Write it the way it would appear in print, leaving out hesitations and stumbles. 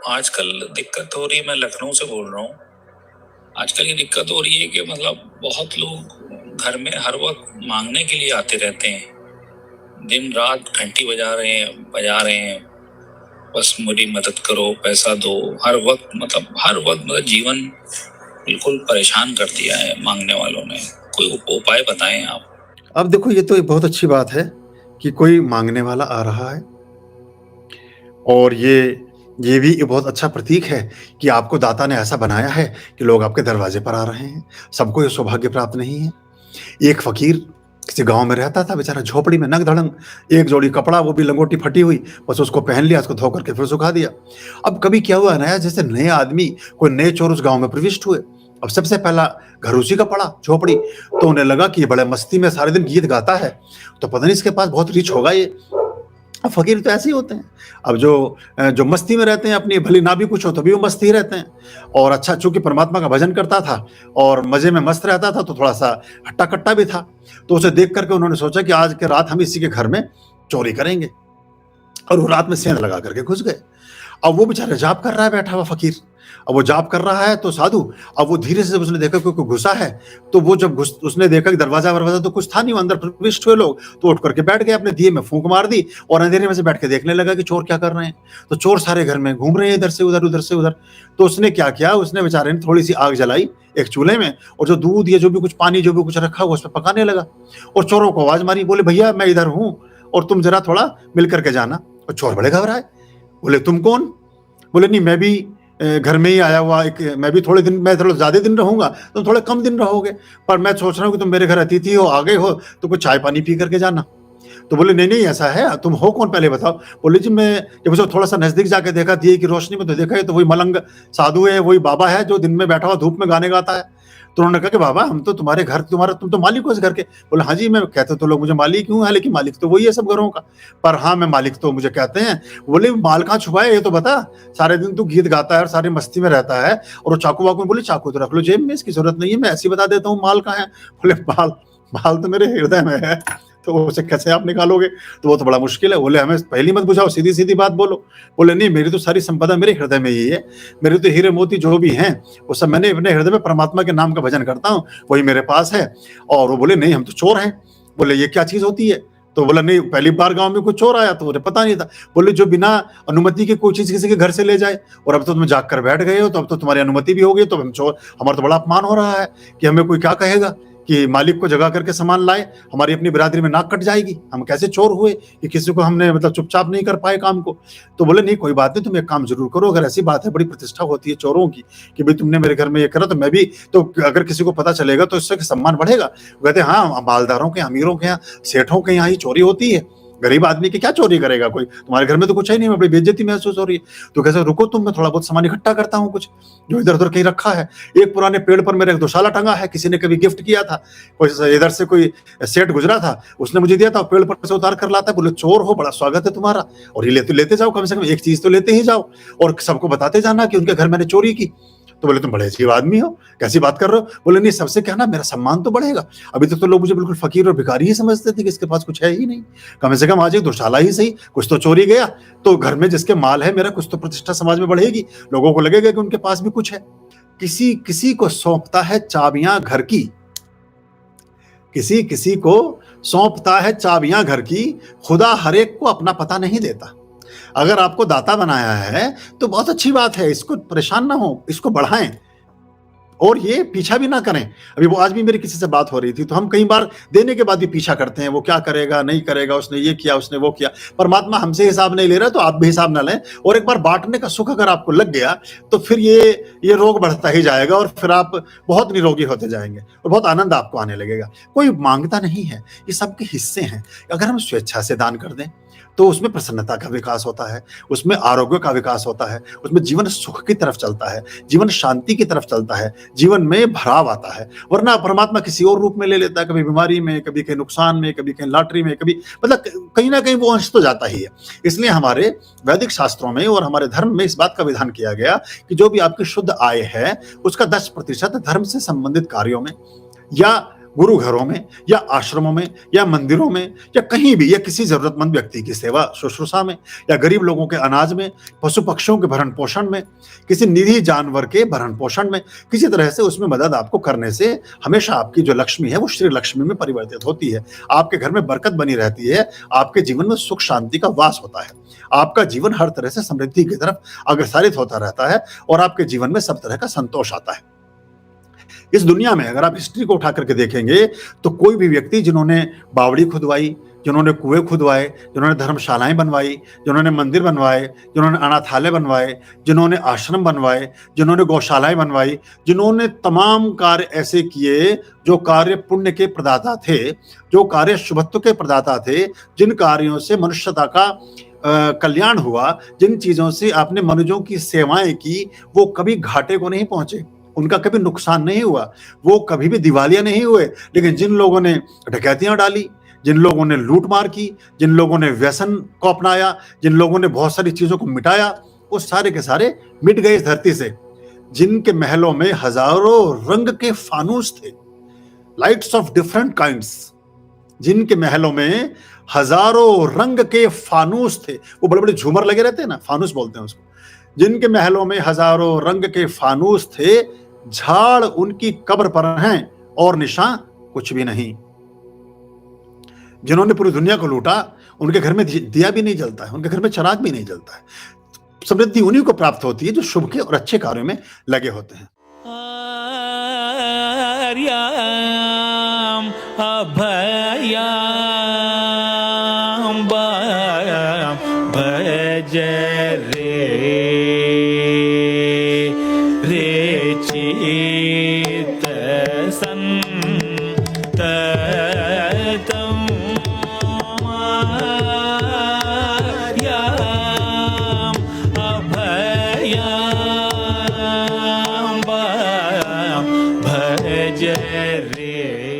आजकल दिक्कत हो रही है, मैं लखनऊ से बोल रहा हूँ। आजकल ये दिक्कत हो रही है कि मतलब बहुत लोग घर में हर वक्त मांगने के लिए आते रहते हैं। दिन रात घंटी बजा रहे हैं, बस मेरी मदद करो, पैसा दो। हर वक्त जीवन बिल्कुल परेशान कर दिया है मांगने वालों ने। कोई उपाय बताएं आप। अब देखो, ये तो एक बहुत अच्छी बात है कि कोई माँगने वाला आ रहा है और ये भी एक बहुत अच्छा प्रतीक है कि आपको दाता ने ऐसा बनाया है कि लोग आपके दरवाजे पर आ रहे हैं। सबको ये सौभाग्य प्राप्त नहीं है। एक फ़कीर किसी गाँव में रहता था, बेचारा झोपड़ी में नंग-धड़ंग, एक जोड़ी कपड़ा, वो भी लंगोटी फटी हुई, बस उसको पहन लिया, उसको धो करके फिर सुखा दिया। अब कभी क्या हुआ ना, जैसे नए आदमी, कोई नए चोर उस गाँव में प्रविष्ट हुए। अब सबसे पहला घर उसी का पड़ा, झोपड़ी। तो उन्हें लगा कि ये बड़े मस्ती में सारे दिन गीत गाता है, तो पता नहीं इसके पास बहुत रीच होगा ये। अब फ़कीर तो ऐसे ही होते हैं। अब जो मस्ती में रहते हैं, अपनी भली ना भी कुछ हो तो भी वो मस्ती ही रहते हैं। और अच्छा, चूँकि परमात्मा का भजन करता था और मज़े में मस्त रहता था, तो थोड़ा-सा हट्टा-कट्टा भी था। तो उसे देख कर के उन्होंने सोचा कि आज के रात हम इसी के घर में चोरी करेंगे। और वो रात में सेंध लगा करके घुस गए। अब वो बेचारा जाप कर रहा है बैठा हुआ फ़कीर। अब वो जाप कर रहा है तो साधु, अब वो धीरे से जब उसने देखा कोई घुसा है, तो वो जब उसने देखा कि दरवाज़ा-वरवाज़ा तो कुछ था नहीं, वो अंदर प्रविष्ट हुए लोग, तो उठ करके बैठ गए, अपने दिए में फूँक मार दी और अंधेरे में से बैठ के देखने लगा कि चोर क्या कर रहे हैं। तो चोर सारे घर में घूम रहे हैं, इधर से उधर, उधर से उधर। तो उसने क्या किया, उसने बेचारे ने थोड़ी-सी आग जलाई एक चूल्हे में और जो दूध या जो भी कुछ पानी, जो भी कुछ रखा हुआ, उसमें पकाने लगा और चोरों को आवाज़ मारी, बोले, "भैया मैं इधर हूँ और तुम ज़रा थोड़ा मिल कर के जाना।" और चोर बड़े घबराए। बोले, "तुम कौन?" बोले, "नहीं, मैं भी घर में ही आया हुआ एक, मैं भी थोड़े दिन, मैं थोड़ा ज़्यादा दिन रहूँगा, तुम थोड़े कम दिन रहोगे, पर मैं सोच रहा हूँ कि तुम मेरे घर अतिथि हो, आ गए हो, तो कुछ चाय-पानी पी करके जाना।" तो बोले, "नहीं, नहीं ऐसा है, तुम हो कौन पहले बताओ?" बोले, "जी मैं..." जब उसे थोड़ा-सा नज़दीक जाके देखा, दिए की रोशनी में, तो देखा ये तो वही मलंग साधु है, वही बाबा है जो दिन में बैठा हुआ धूप में गाने गाता है। तो उन्होंने कहा कि बाबा, हम तो तुम्हारे घर, तुम तो मालिक हो इस घर के। बोले, "हाँ जी, मैं कहते तो लोग मुझे मालिक ही हूँ, लेकिन मालिक तो वही है सब घरों का। पर हाँ, मैं मालिक तो मुझे कहते हैं।" बोले, "माल कहाँ छुपा है ये तो बता? सारे दिन तू गीत गाता है और सारी मस्ती में रहता है, और वो चाकू-वाकू।" बोले, "चाकू तो रख लो जेब में, इसकी ज़रूरत नहीं है, मैं ऐसे ही बता देता हूँ माल कहाँ है।" बोले, "माल माल तो मेरे हृदय में है, तो उसे कैसे आप निकालोगे? तो वो तो बड़ा मुश्किल है।" बोले, "हमें पहेली मत बुझाओ, सीधी-सीधी बात बोलो।" बोले, "नहीं, मेरी तो सारी संपदा मेरे हृदय में ही है। मेरे तो हीरे मोती जो भी हैं, वो सब मैंने अपने हृदय में परमात्मा के नाम का भजन करता हूँ, वही मेरे पास है।" और वो बोले, "नहीं, हम तो चोर हैं।" बोले, "ये क्या चीज़ होती है?" तो बोला, "नहीं, पहली बार गाँव में कोई चोर आया तो उन्हें पता नहीं था।" बोले, "जो बिना अनुमति के कोई चीज़ किसी के घर से ले जाए, और अब तो तुम जाग कर बैठ गए हो, तो अब तो तुम्हारी अनुमति भी हो गई, तो हम चोर, हमारा तो बड़ा अपमान हो रहा है कि हमें कोई क्या कहेगा कि मालिक को जगा करके सामान लाए, हमारी अपनी बिरादरी में नाक कट जाएगी। हम कैसे चोर हुए कि किसी को हमने मतलब चुपचाप नहीं कर पाए काम को।" तो बोले, "नहीं, कोई बात नहीं, तुम एक काम ज़रूर करो, अगर ऐसी बात है, बड़ी प्रतिष्ठा होती है चोरों की कि भई तुमने मेरे घर में ये करा, तो मैं भी, तो अगर किसी को पता चलेगा तो इससे सम्मान बढ़ेगा।" वो कहते हैं, "हाँ, मालदारों के, अमीरों के यहाँ, सेठों के यहाँ ही चोरी होती है। गरीब आदमी की क्या चोरी करेगा कोई? तुम्हारे घर में तो कुछ है ही नहीं, हमें बड़ी बेइज्जती महसूस हो रही है।" तो कैसे, "रुको तुम, मैं थोड़ा बहुत सामान इकट्ठा करता हूँ कुछ, जो इधर-उधर कहीं रखा है। एक पुराने पेड़ पर मेरा एक दुशाला टंगा है, किसी ने कभी गिफ्ट किया था। कोई इधर से कोई सेठ गुजरा था, उसने मुझे दिया था, पेड़ पर से उतार कर लाता है। बोले, "चोर हो, बड़ा स्वागत है तुम्हारा, और ये लेते जाओ, कम से कम एक चीज़ तो लेते ही जाओ, और सबको बताते जाना कि उनके घर मैंने चोरी की।" तो बोले, "तुम बड़े अजीब आदमी हो, कैसी बात कर रहे हो?" बोले, "नहीं, सबसे क्या ना, मेरा सम्मान तो बढ़ेगा। अभी तक तो लोग मुझे बिल्कुल फ़कीर और भिखारी ही समझते थे कि इसके पास कुछ है ही नहीं। कम से कम आज एक दुशाला ही सही, कुछ तो चोरी गया, तो घर में जिसके माल है मेरा, कुछ तो प्रतिष्ठा समाज में बढ़ेगी, लोगों को लगेगा कि उनके पास भी कुछ है। किसी किसी को सौंपता है चाबियां घर की, किसी किसी को सौंपता है चाबियां घर की, खुदा हर एक को अपना पता नहीं देता। अगर आपको दाता बनाया है तो बहुत अच्छी बात है, इसको परेशान ना हो, इसको बढ़ाएं और ये पीछा भी ना करें। अभी वो आज भी मेरी किसी से बात हो रही थी, तो हम कई बार देने के बाद भी पीछा करते हैं, वो क्या करेगा, नहीं करेगा, उसने ये किया, उसने वो किया। परमात्मा हमसे हिसाब नहीं ले रहा, तो आप भी हिसाब ना लें। और एक बार बांटने का सुख अगर आपको लग गया, तो फिर ये रोग बढ़ता ही जाएगा और फिर आप बहुत निरोगी होते जाएंगे और बहुत आनंद आपको आने लगेगा। कोई मांगता नहीं है, ये सबके हिस्से हैं। अगर हम स्वेच्छा से दान कर दें, तो उसमें प्रसन्नता का विकास होता है, उसमें आरोग्य का विकास होता है, उसमें जीवन सुख की तरफ चलता है, जीवन शांति की तरफ चलता है, जीवन में भराव आता है। वरना परमात्मा किसी और रूप में ले लेता है, कभी बीमारी में, कभी कहीं नुकसान में, कभी कहीं लॉटरी में, कभी मतलब कहीं ना कहीं वो अंश तो जाता ही है। इसलिए हमारे वैदिक शास्त्रों में और हमारे धर्म में इस बात का विधान किया गया कि जो भी आपकी शुद्ध आय है, उसका 10% धर्म से संबंधित कार्यों में या गुरु घरों में या आश्रमों में या मंदिरों में या कहीं भी, या किसी जरूरतमंद व्यक्ति की सेवा शुश्रूषा में, या गरीब लोगों के अनाज में, पशु पक्षियों के भरण पोषण में, किसी निरीह जानवर के भरण पोषण में, किसी तरह से उसमें मदद आपको करने से हमेशा आपकी जो लक्ष्मी है वो श्री लक्ष्मी में परिवर्तित होती है। आपके घर में बरकत बनी रहती है, आपके जीवन में सुख शांति का वास होता है, आपका जीवन हर तरह से समृद्धि की तरफ अग्रसरित होता रहता है और आपके जीवन में सब तरह का संतोष आता है। इस दुनिया में अगर आप हिस्ट्री को उठा करके देखेंगे तो कोई भी व्यक्ति जिन्होंने बावड़ी खुदवाई, जिन्होंने कुएं खुदवाए, जिन्होंने धर्मशालाएं बनवाई, जिन्होंने मंदिर बनवाए, जिन्होंने अनाथालय बनवाए, जिन्होंने आश्रम बनवाए, जिन्होंने गौशालाएं बनवाई, जिन्होंने तमाम कार्य ऐसे किए जो कार्य पुण्य के प्रदाता थे, जो कार्य शुभत्व के प्रदाता थे, जिन कार्यों से मनुष्यता का कल्याण हुआ, जिन चीजों से आपने मनुष्यों की सेवाएं की, वो कभी घाटे को नहीं पहुंचे, उनका कभी नुकसान नहीं हुआ, वो कभी भी दिवालिया नहीं हुए। लेकिन जिन लोगों ने डकैतियां डाली, जिन लोगों ने लूट मार की, जिन लोगों ने व्यसन को अपनाया, जिन लोगों ने बहुत सारी चीजों को मिटाया, वो सारे के सारे मिट गए इस धरती से। जिनके महलों में हजारों रंग के फानूस थे, लाइट्स ऑफ डिफरेंट काइंड्स, जिनके महलों में हजारों रंग के फानूस थे, वो बड़े बड़े झूमर लगे रहते हैं ना, फानूस बोलते हैं उसको, जिनके महलों में हजारों रंग के फानूस थे, झाड़ उनकी कब्र पर हैं और निशान कुछ भी नहीं। जिन्होंने पूरी दुनिया को लूटा, उनके घर में दिया भी नहीं जलता है, उनके घर में चिराग भी नहीं जलता है। समृद्धि उन्हीं को प्राप्त होती है जो शुभ के और अच्छे कार्यों में लगे होते हैं। आर्याम अभयाम भज रे चित संततम आर्याम अभयाम भज रे